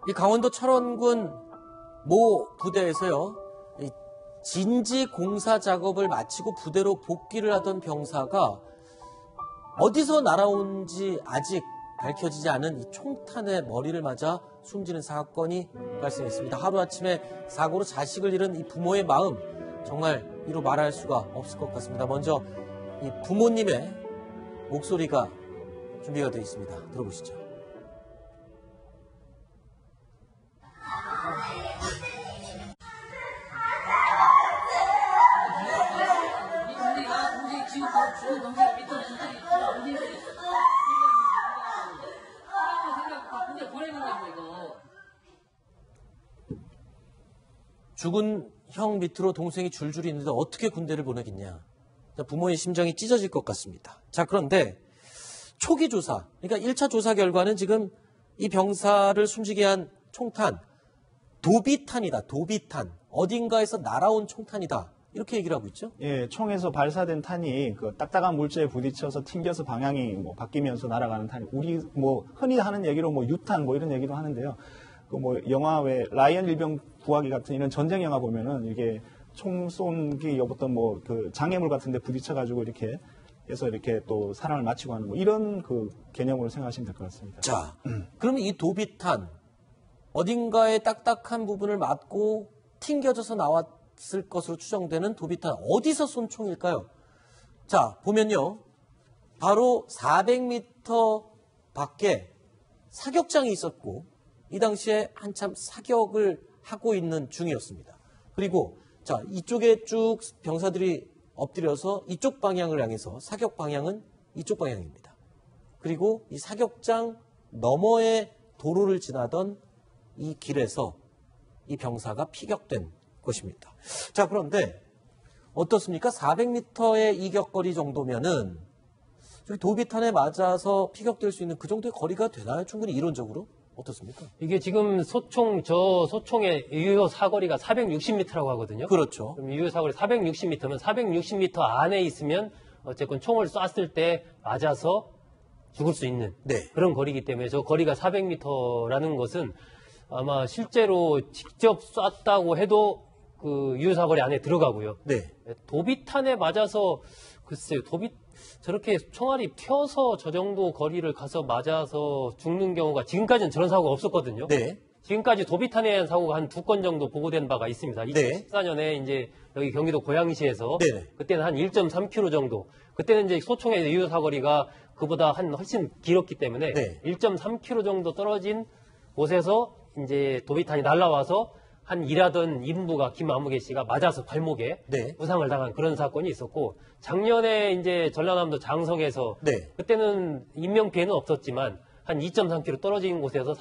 이 강원도 철원군 모 부대에서요, 이 진지 공사 작업을 마치고 부대로 복귀를 하던 병사가 어디서 날아온지 아직 밝혀지지 않은 이 총탄에 머리를 맞아 숨지는 사건이 발생했습니다. 하루아침에 사고로 자식을 잃은 이 부모의 마음, 정말 이루 말할 수가 없을 것 같습니다. 먼저 이 부모님의 목소리가 준비가 되어 있습니다. 들어보시죠. 죽은 형 밑으로 동생이 줄줄이 있는데 어떻게 군대를 보내겠냐. 부모의 심정이 찢어질 것 같습니다. 자, 그런데 초기 조사, 그러니까 1차 조사 결과는 지금 이 병사를 숨지게 한 총탄, 도비탄이다. 도비탄. 어딘가에서 날아온 총탄이다. 이렇게 얘기를 하고 있죠? 예, 총에서 발사된 탄이 그 딱딱한 물체에 부딪혀서 튕겨서 방향이 뭐 바뀌면서 날아가는 탄이, 우리 뭐 흔히 하는 얘기로 뭐 유탄 뭐 이런 얘기도 하는데요. 그 뭐 영화 왜 라이언 일병 구하기 같은 이런 전쟁 영화 보면은 이게 총 쏜기 어떤 뭐 그 장애물 같은데 부딪혀가지고 이렇게 해서 이렇게 또 사람을 마치고 하는 뭐 이런 그 개념으로 생각하시면 될 것 같습니다. 자, 그러면 이 도비탄 어딘가에 딱딱한 부분을 맞고 튕겨져서 나왔을 것으로 추정되는 도비탄 어디서 쏜 총일까요? 자, 보면요. 바로 400m 밖에 사격장이 있었고 이 당시에 한참 사격을 하고 있는 중이었습니다. 그리고 자, 이쪽에 쭉 병사들이 엎드려서 이쪽 방향을 향해서 사격 방향은 이쪽 방향입니다. 그리고 이 사격장 너머의 도로를 지나던 이 길에서 이 병사가 피격된 것입니다. 자, 그런데 어떻습니까? 400m의 이격거리 정도면은 저기 도비탄에 맞아서 피격될 수 있는 그 정도의 거리가 되나요? 충분히 이론적으로? 어떻습니까? 이게 지금 소총의 유효 사거리가 460m라고 하거든요. 그렇죠. 그럼 유효 사거리 460m면 460m 안에 있으면 어쨌건 총을 쐈을 때 맞아서 죽을 수 있는 그런 거리이기 때문에 저 거리가 400m라는 것은 아마 실제로 직접 쐈다고 해도 그 유효 사거리 안에 들어가고요. 도비탄에 맞아서 글쎄요. 저렇게 총알이 튀어서 저 정도 거리를 가서 맞아서 죽는 경우가 지금까지는 저런 사고가 없었거든요. 지금까지 도비탄에 대한 사고가 한 2건 정도 보고된 바가 있습니다. 2014년에 이제 여기 경기도 고양시에서 그때는 한 1.3km 정도. 그때는 이제 소총의 유효 사거리가 그보다 훨씬 길었기 때문에 1.3km 정도 떨어진 곳에서 이제 도비탄이 날아와서 한 일하던 인부가 김아무개 씨가 맞아서 발목에 부상을 당한 그런 사건이 있었고, 작년에 이제 전라남도 장성에서 그때는 인명피해는 없었지만 한 2.3km 떨어진 곳에서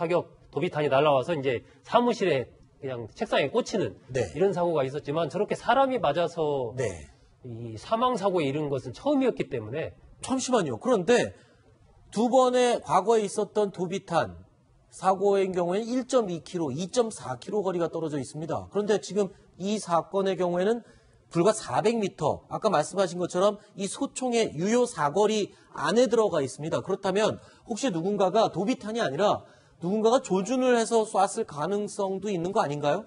도비탄이 날아와서 이제 사무실에 그냥 책상에 꽂히는 이런 사고가 있었지만 저렇게 사람이 맞아서 이 사망 사고에 이른 것은 처음이었기 때문에. 잠시만요. 그런데 두 번의 과거에 있었던 도비탄 사고의 경우에는 1.2km, 2.4km 거리가 떨어져 있습니다. 그런데 지금 이 사건의 경우에는 불과 400m, 아까 말씀하신 것처럼 이 소총의 유효 사거리 안에 들어가 있습니다. 그렇다면 혹시 누군가가 도비탄이 아니라 누군가가 조준을 해서 쐈을 가능성도 있는 거 아닌가요?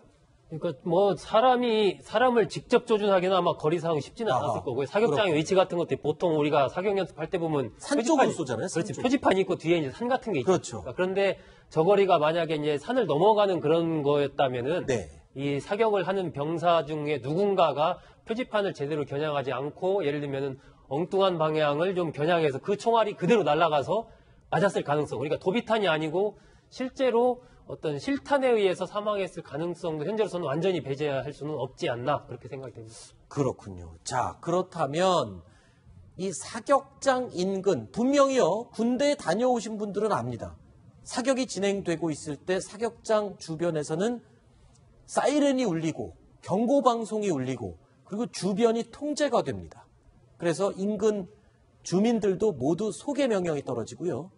그러니까 뭐 사람을 직접 조준하기는 아마 거리상은 쉽지는 않았을 거고요. 사격장의 위치 같은 것도 보통 우리가 사격 연습할 때 보면 산 쪽으로 쏘잖아요. 그렇지. 표지판이 있고 뒤에 이제 산 같은 게 있죠. 그렇죠. 그런데 저 거리가 만약에 이제 산을 넘어가는 그런 거였다면은 이 사격을 하는 병사 중에 누군가가 표지판을 제대로 겨냥하지 않고 예를 들면은 엉뚱한 방향을 좀 겨냥해서 그 총알이 그대로 날아가서 맞았을 가능성. 그러니까 도비탄이 아니고 실제로 어떤 실탄에 의해서 사망했을 가능성도 현재로서는 완전히 배제할 수는 없지 않나 그렇게 생각이 됩니다. 그렇군요. 자, 그렇다면 이 사격장 인근 분명히요 군대에 다녀오신 분들은 압니다. 사격이 진행되고 있을 때 사격장 주변에서는 사이렌이 울리고 경고방송이 울리고 그리고 주변이 통제가 됩니다. 그래서 인근 주민들도 모두 소개 명령이 떨어지고요.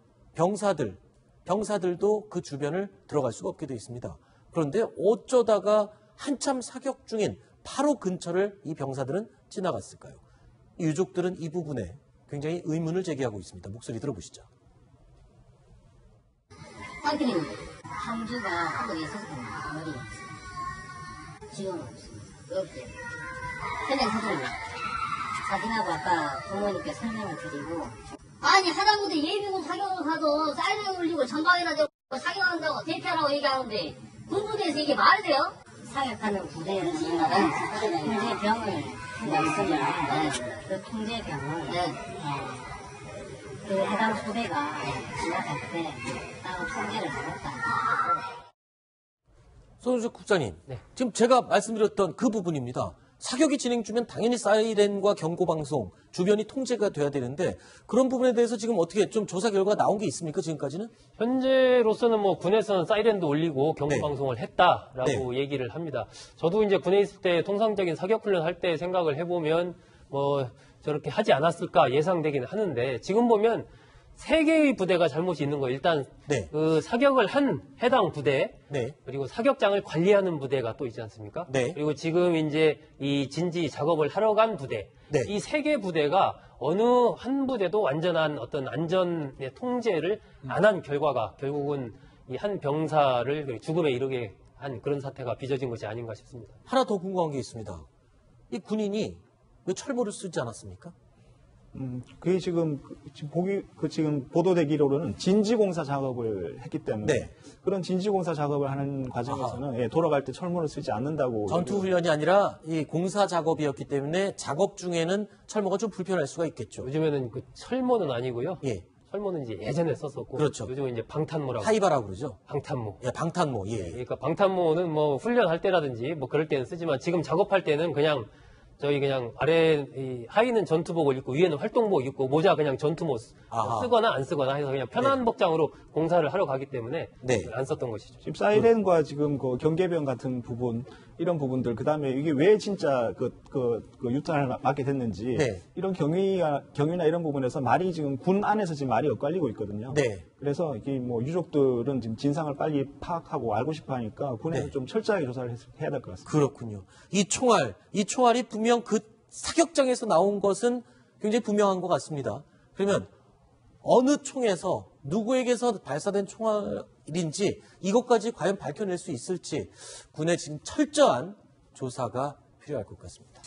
병사들도 그 주변을 들어갈 수가 없게 되어 있습니다. 그런데 어쩌다가 한참 사격 중인 바로 근처를 이 병사들은 지나갔을까요? 이 유족들은 이 부분에 굉장히 의문을 제기하고 있습니다. 목소리 들어보시죠. 아들이 상주가 한국에 있었습니다. 머리 지금은 없어요. 현행 사진을 사진하고 아까 부모님께 설명을 드리고 아니 하다못해 예비군 사격을 가도 사이렌 울리고 전방이나 되고 사격한다고 대피하라고 얘기하는데 군부대에서 이게 말이 돼요? 사격하는 부대에는 통제병을 있으면 그 통제병을 그 해당 부대가 지나갈 때 따로 통제를 하겠다. 손은숙 국장님, 네. 지금 제가 말씀드렸던 그 부분입니다. 사격이 진행 중면 당연히 사이렌과 경고방송, 주변이 통제가 돼야 되는데 그런 부분에 대해서 지금 어떻게 좀 조사 결과가 나온 게 있습니까, 지금까지는? 현재로서는 뭐 군에서는 사이렌도 올리고 경고방송을 네. 했다라고 얘기를 합니다. 저도 이제 군에 있을 때 통상적인 사격훈련 할 때 생각을 해보면 뭐 저렇게 하지 않았을까 예상되긴 하는데 지금 보면 3개의 부대가 잘못이 있는 거예요. 일단 네. 그 사격을 한 해당 부대 네. 그리고 사격장을 관리하는 부대가 또 있지 않습니까? 네. 그리고 지금 이제 이 진지 작업을 하러 간 부대 네. 이 3개 부대가 어느 한 부대도 완전한 어떤 안전의 통제를 안 한 결과가 결국은 이 한 병사를 죽음에 이르게 한 그런 사태가 빚어진 것이 아닌가 싶습니다. 하나 더 궁금한 게 있습니다. 이 군인이 왜 철모를 쓰지 않았습니까? 그게 지금 지금 보도되기로는 진지공사 작업을 했기 때문에 네. 그런 진지공사 작업을 하는 과정에서는 돌아갈 때 철문을 쓰지 않는다고. 전투훈련이 아니라 이 공사 작업이었기 때문에 작업 중에는 철모가 좀 불편할 수가 있겠죠. 요즘에는 그 철모는 아니고요. 예. 철모는 이제 예전에 썼었고 그렇죠. 요즘은 이제 방탄모라고 타이바라고 그러죠. 방탄모. 예, 방탄모. 예. 그러니까 방탄모는 뭐 훈련할 때라든지 뭐 그럴 때는 쓰지만 지금 작업할 때는 그냥 저희 그냥 아래 이 하의는 전투복을 입고 위에는 활동복 입고 모자 그냥 전투복 아하. 쓰거나 안 쓰거나 해서 그냥 편한 복장으로 공사를 하러 가기 때문에 네. 안 썼던 것이죠. 지금 사이렌과 지금 그 경계병 같은 부분 이런 부분들 그다음에 이게 왜 진짜 그 유탄을 맞게 됐는지 네. 이런 경위나 이런 부분에서 말이 지금 군 안에서 지금 말이 엇갈리고 있거든요. 네. 그래서 이게 뭐 유족들은 지금 진상을 빨리 파악하고 알고 싶어하니까 군에서 네. 좀 철저하게 조사를 해야 될 것 같습니다. 그렇군요. 이 총알이 분명 그 사격장에서 나온 것은 굉장히 분명한 것 같습니다. 그러면 어느 총에서 누구에게서 발사된 총알인지 이것까지 과연 밝혀낼 수 있을지 군의 지금 철저한 조사가 필요할 것 같습니다.